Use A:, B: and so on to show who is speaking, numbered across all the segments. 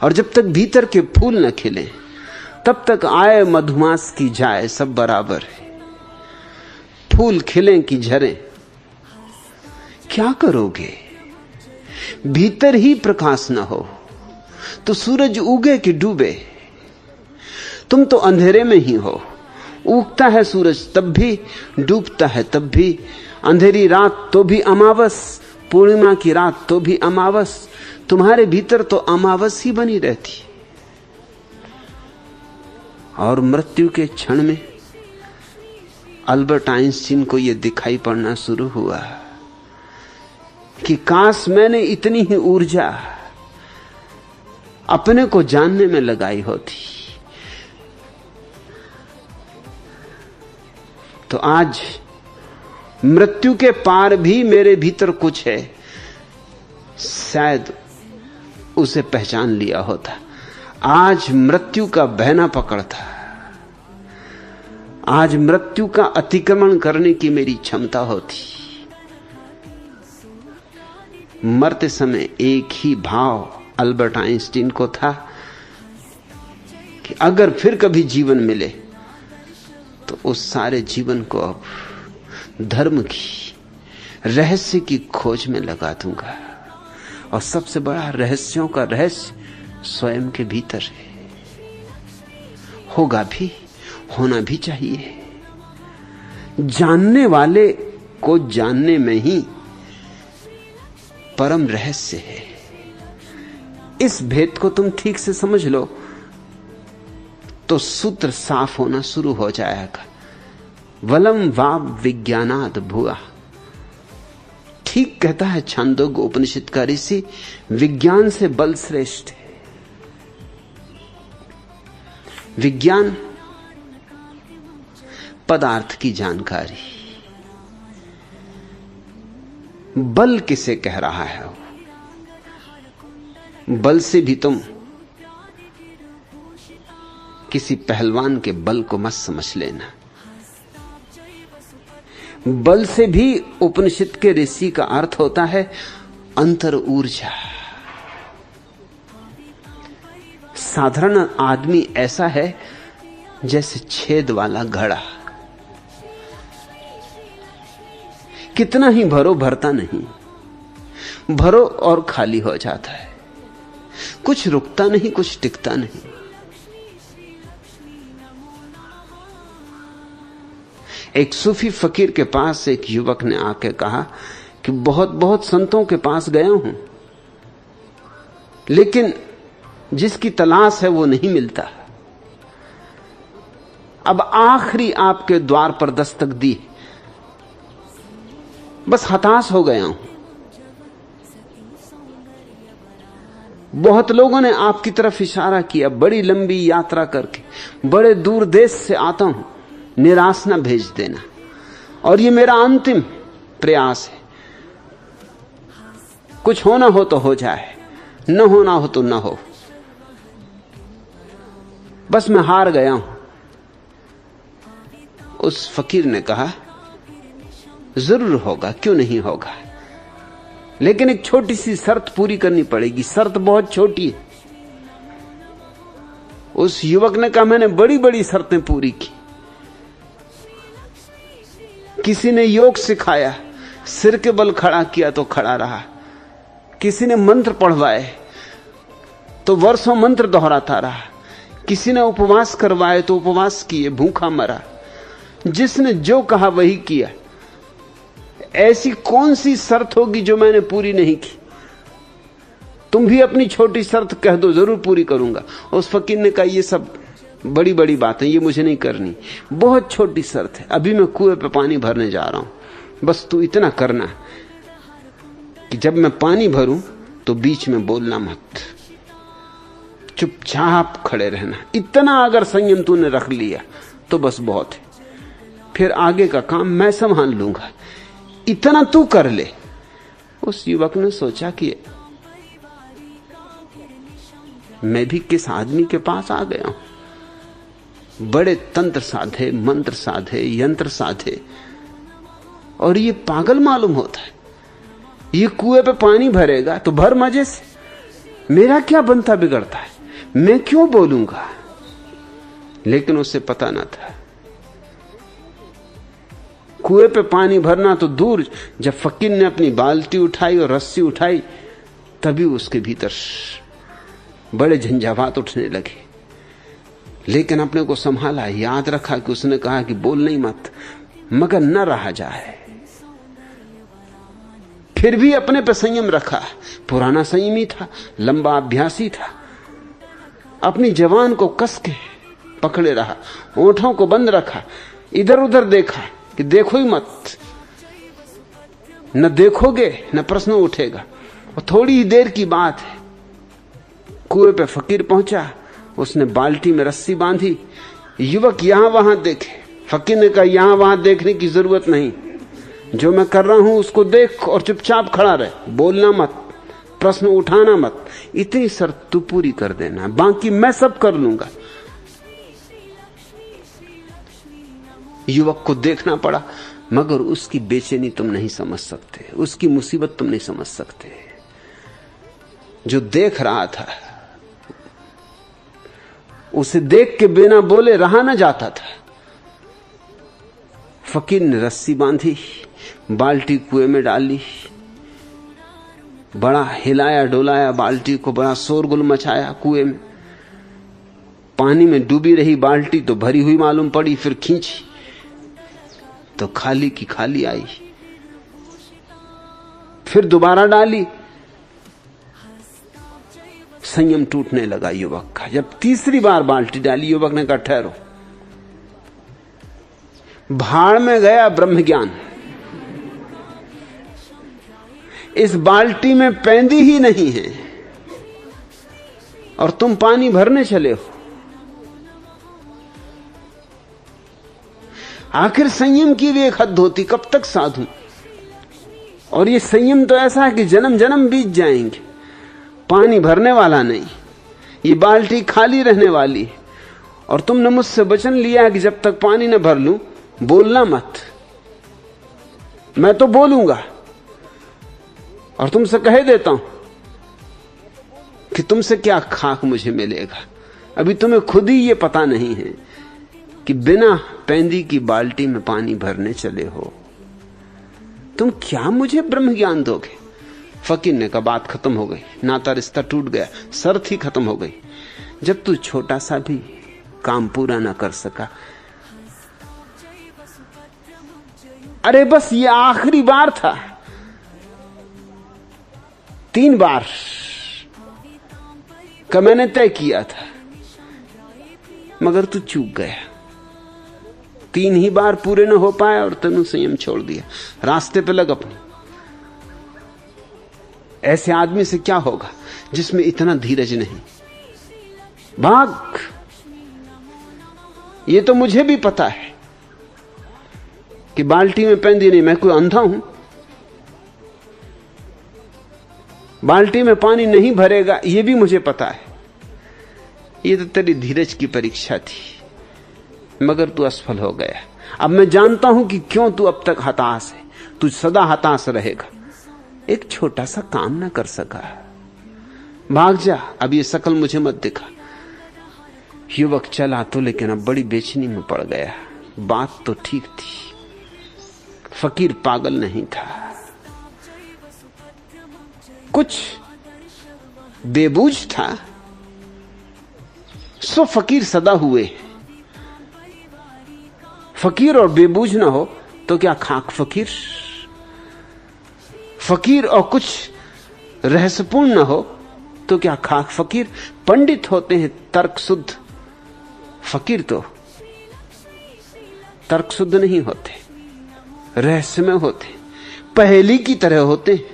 A: और जब तक भीतर के फूल न खिले तब तक आए मधुमास की जाए सब बराबर है। फूल खिलें कि झरें क्या करोगे? भीतर ही प्रकाश न हो तो सूरज उगे कि डूबे? तुम तो अंधेरे में ही हो। उगता है सूरज तब भी, डूबता है तब भी। अंधेरी रात तो भी अमावस, पूर्णिमा की रात तो भी अमावस। तुम्हारे भीतर तो अमावस ही बनी रहती। और मृत्यु के क्षण में अल्बर्ट आइंस्टीन को यह दिखाई पड़ना शुरू हुआ कि काश मैंने इतनी ही ऊर्जा अपने को जानने में लगाई होती तो आज मृत्यु के पार भी मेरे भीतर कुछ है, शायद उसे पहचान लिया होता। आज मृत्यु का भय न पकड़ता। आज मृत्यु का अतिक्रमण करने की मेरी क्षमता होती। मरते समय एक ही भाव अल्बर्ट आइंस्टीन को था कि अगर फिर कभी जीवन मिले तो उस सारे जीवन को अब धर्म की, रहस्य की खोज में लगा दूंगा। और सबसे बड़ा रहस्यों का रहस्य स्वयं के भीतर है। होगा भी, होना भी चाहिए। जानने वाले को जानने में ही परम रहस्य है। इस भेद को तुम ठीक से समझ लो तो सूत्र साफ होना शुरू हो जाएगा। वलम वाव विज्ञानाद भुआ। ठीक कहता है छांदोग्य उपनिषद का ऋषि, विज्ञान से बल श्रेष्ठ है। विज्ञान पदार्थ की जानकारी, बल किसे कह रहा है? बल से भी तुम किसी पहलवान के बल को मत समझ लेना। बल से भी उपनिषद के ऋषि का अर्थ होता है अंतर ऊर्जा। साधारण आदमी ऐसा है जैसे छेद वाला घड़ा, कितना ही भरो भरता नहीं, भरो और खाली हो जाता है। कुछ रुकता नहीं, कुछ टिकता नहीं। एक सूफी फकीर के पास एक युवक ने आके कहा कि बहुत बहुत संतों के पास गया हूं, लेकिन जिसकी तलाश है वो नहीं मिलता। अब आखिरी आपके द्वार पर दस्तक दी, बस हताश हो गया हूं। बहुत लोगों ने आपकी तरफ इशारा किया, बड़ी लंबी यात्रा करके, बड़े दूर देश से आता हूं, निराश न भेज देना। और ये मेरा अंतिम प्रयास है। कुछ होना हो तो हो जाए, न होना हो तो न हो, बस मैं हार गया हूं। उस फकीर ने कहा, जरूर होगा, क्यों नहीं होगा, लेकिन एक छोटी सी शर्त पूरी करनी पड़ेगी। शर्त बहुत छोटी है। उस युवक ने कहा, मैंने बड़ी बड़ी शर्तें पूरी की। किसी ने योग सिखाया, सिर के बल खड़ा किया तो खड़ा रहा। किसी ने मंत्र पढ़वाए तो वर्षों मंत्र दोहराता रहा। किसी ने उपवास करवाए तो उपवास किए, भूखा मरा। जिसने जो कहा वही किया। ऐसी कौन सी शर्त होगी जो मैंने पूरी नहीं की? तुम भी अपनी छोटी शर्त कह दो, जरूर पूरी करूंगा। उस फकीर ने कहा, ये सब बड़ी बड़ी बातें, ये मुझे नहीं करनी। बहुत छोटी शर्त है, अभी मैं कुएं पे पानी भरने जा रहा हूं, बस तू इतना करना कि जब मैं पानी भरूं तो बीच में बोलना मत, चुपचाप खड़े रहना। इतना अगर संयम तूने रख लिया तो बस बहुत है, फिर आगे का काम मैं संभाल लूंगा, इतना तू कर ले। उस युवक ने सोचा कि मैं भी किस आदमी के पास आ गया हूं। बड़े तंत्र साधे, मंत्र साधे, यंत्र साधे, और ये पागल मालूम होता है। ये कुएं पे पानी भरेगा तो भर मजे से, मेरा क्या बनता बिगड़ता है, मैं क्यों बोलूंगा। लेकिन उसे पता ना था। कुएं पे पानी भरना तो दूर, जब फकीर ने अपनी बाल्टी उठाई और रस्सी उठाई तभी उसके भीतर बड़े झंझावात उठने लगे। लेकिन अपने को संभाला, याद रखा कि उसने कहा कि बोल नहीं मत, मगर न रहा जाए। फिर भी अपने पर संयम रखा। पुराना संयमी था, लंबा अभ्यासी था। अपनी जवान को कस के पकड़े रहा, ओंठों को बंद रखा, इधर उधर देखा कि देखो ही मत। न देखोगे न प्रश्न उठेगा। और थोड़ी ही देर की बात है, कुएं पे फकीर पहुंचा। उसने बाल्टी में रस्सी बांधी। युवक यहां वहां देखे। फकीर ने कहा यहां वहां देखने की जरूरत नहीं, जो मैं कर रहा हूं उसको देख और चुपचाप खड़ा रहे, बोलना मत, प्रश्न उठाना मत। इतनी शर्त तू पूरी कर देना, बाकी मैं सब कर लूंगा। युवक को देखना पड़ा, मगर उसकी बेचैनी तुम नहीं समझ सकते, उसकी मुसीबत तुम नहीं समझ सकते। जो देख रहा था उसे देख के बिना बोले रहा न जाता था। फकीर ने रस्सी बांधी, बाल्टी कुएं में डाली, बड़ा हिलाया डोलाया बाल्टी को, बड़ा शोरगुल मचाया कुएं में। पानी में डूबी रही बाल्टी तो भरी हुई मालूम पड़ी, फिर खींची तो खाली की खाली आई। फिर दोबारा डाली, संयम टूटने लगा युवक का। जब तीसरी बार बाल्टी डाली, युवक ने कहा ठहरो, भाड़ में गया ब्रह्म ज्ञान। इस बाल्टी में पैंदी ही नहीं है और तुम पानी भरने चले हो। आखिर संयम की भी एक हद होती, कब तक साधू। और ये संयम तो ऐसा है कि जन्म जन्म बीत जाएंगे, पानी भरने वाला नहीं, ये बाल्टी खाली रहने वाली है। और तुमने मुझसे वचन लिया है कि जब तक पानी न भर लूं बोलना मत। मैं तो बोलूंगा और तुमसे कह देता हूं कि तुमसे क्या खाक मुझे मिलेगा। अभी तुम्हें खुद ही ये पता नहीं है कि बिना पैंदी की बाल्टी में पानी भरने चले हो, तुम क्या मुझे ब्रह्म ज्ञान दोगे। फकीर ने कहा बात खत्म हो गई, नाता रिश्ता टूट गया, शर्त ही खत्म हो गई। जब तू छोटा सा भी काम पूरा ना कर सका, अरे बस ये आखिरी बार था, 3 बार का मैंने तय किया था, मगर तू चूक गया। 3 ही बार पूरे न हो पाए और तनु संयम छोड़ दिया। रास्ते पे लग अपनी। ऐसे आदमी से क्या होगा जिसमें इतना धीरज नहीं। भाग। ये तो मुझे भी पता है कि बाल्टी में पैंदी नहीं, मैं कोई अंधा हूं। बाल्टी में पानी नहीं भरेगा ये भी मुझे पता है। ये तो तेरी धीरज की परीक्षा थी, मगर तू असफल हो गया। अब मैं जानता हूं कि क्यों तू अब तक हताश है। तू सदा हताश रहेगा, एक छोटा सा काम ना कर सका। भाग जा, अब ये शकल मुझे मत दिखा। युवक चला तो, लेकिन अब बड़ी बेचैनी में पड़ गया। बात तो ठीक थी, फकीर पागल नहीं था, कुछ बेबूझ था। सो फकीर सदा हुए। फकीर और बेबूझ ना हो तो क्या खाक फकीर। फकीर और कुछ रहस्यपूर्ण न हो तो क्या खाक फकीर। पंडित होते हैं तर्क शुद्ध, फकीर तो तर्क शुद्ध नहीं होते, रहस्यमय होते, पहेली की तरह होते।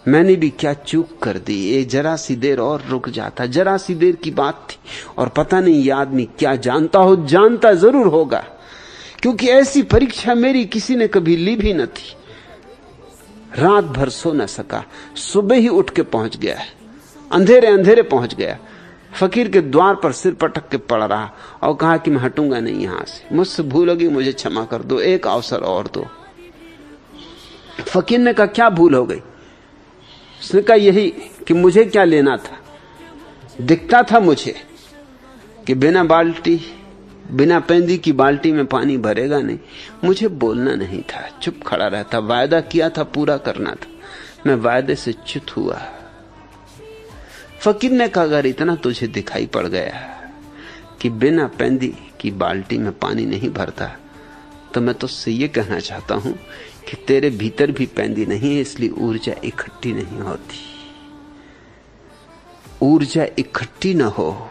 A: मैंने भी क्या चूक कर दी, ये जरा सी देर और रुक जाता। जरा सी देर की बात थी और पता नहीं ये आदमी क्या जानता हो। जानता जरूर होगा, क्योंकि ऐसी परीक्षा मेरी किसी ने कभी ली भी न थी। रात भर सो न सका, सुबह ही उठ के पहुंच गया, अंधेरे अंधेरे पहुंच गया। फकीर के द्वार पर सिर पटक के पड़ रहा और कहा कि मैं हटूंगा नहीं यहां से, मुझसे भूल होगी, मुझे क्षमा कर दो, एक अवसर और दो। फकीर ने कहा क्या भूल हो गई। उसने कहा यही कि मुझे क्या लेना था, दिखता था मुझे कि बिना पेंदी की बाल्टी में पानी भरेगा नहीं। मुझे बोलना नहीं था, चुप खड़ा रहता। वायदा किया था, पूरा करना था, मैं वायदे से च्युत हुआ। फकीर ने कहा अगर इतना तुझे दिखाई पड़ गया कि बिना पेंदी की बाल्टी में पानी नहीं भरता, तो मैं तुझसे ये कहना चाहता हूं कि तेरे भीतर भी पेंदी नहीं है, इसलिए ऊर्जा इकट्ठी नहीं होती। ऊर्जा इकट्ठी न हो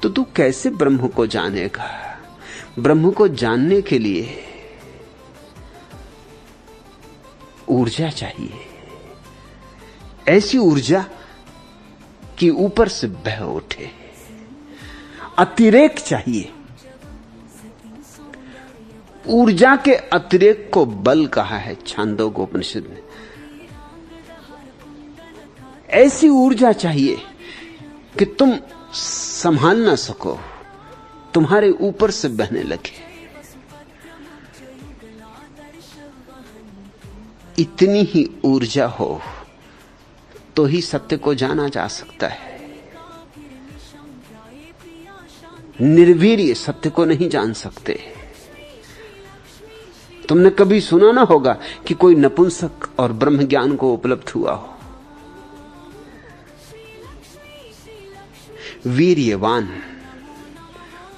A: तो तू कैसे ब्रह्म को जानेगा? ब्रह्म को जानने के लिए ऊर्जा चाहिए, ऐसी ऊर्जा कि ऊपर से बह उठे। अतिरेक चाहिए। ऊर्जा के अतिरेक को बल कहा है छांदोग्योपनिषद ने। ऐसी ऊर्जा चाहिए कि तुम संभाल ना सको, तुम्हारे ऊपर से बहने लगे। इतनी ही ऊर्जा हो तो ही सत्य को जाना जा सकता है। निर्वीर्य सत्य को नहीं जान सकते। तुमने कभी सुना ना होगा कि कोई नपुंसक और ब्रह्म ज्ञान को उपलब्ध हुआ हो। वीर्यवान,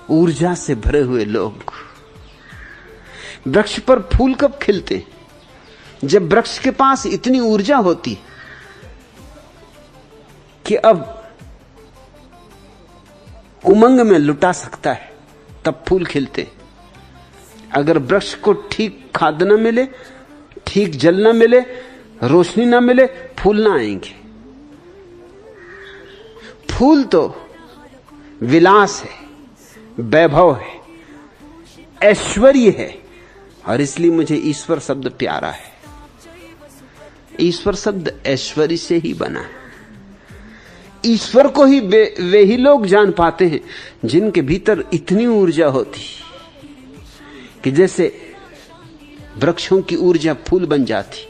A: ऊर्जा से भरे हुए लोग। वृक्ष पर फूल कब खिलते? जब वृक्ष के पास इतनी ऊर्जा होती कि अब उमंग में लुटा सकता है, तब फूल खिलते। अगर वृक्ष को ठीक खाद न मिले, ठीक जल न मिले, रोशनी न मिले, फूल ना आएंगे। फूल तो विलास है, वैभव है, ऐश्वर्य है, और इसलिए मुझे ईश्वर शब्द प्यारा है। ईश्वर शब्द ऐश्वर्य से ही बना है। ईश्वर को ही वे ही लोग जान पाते हैं जिनके भीतर इतनी ऊर्जा होती कि जैसे वृक्षों की ऊर्जा फूल बन जाती,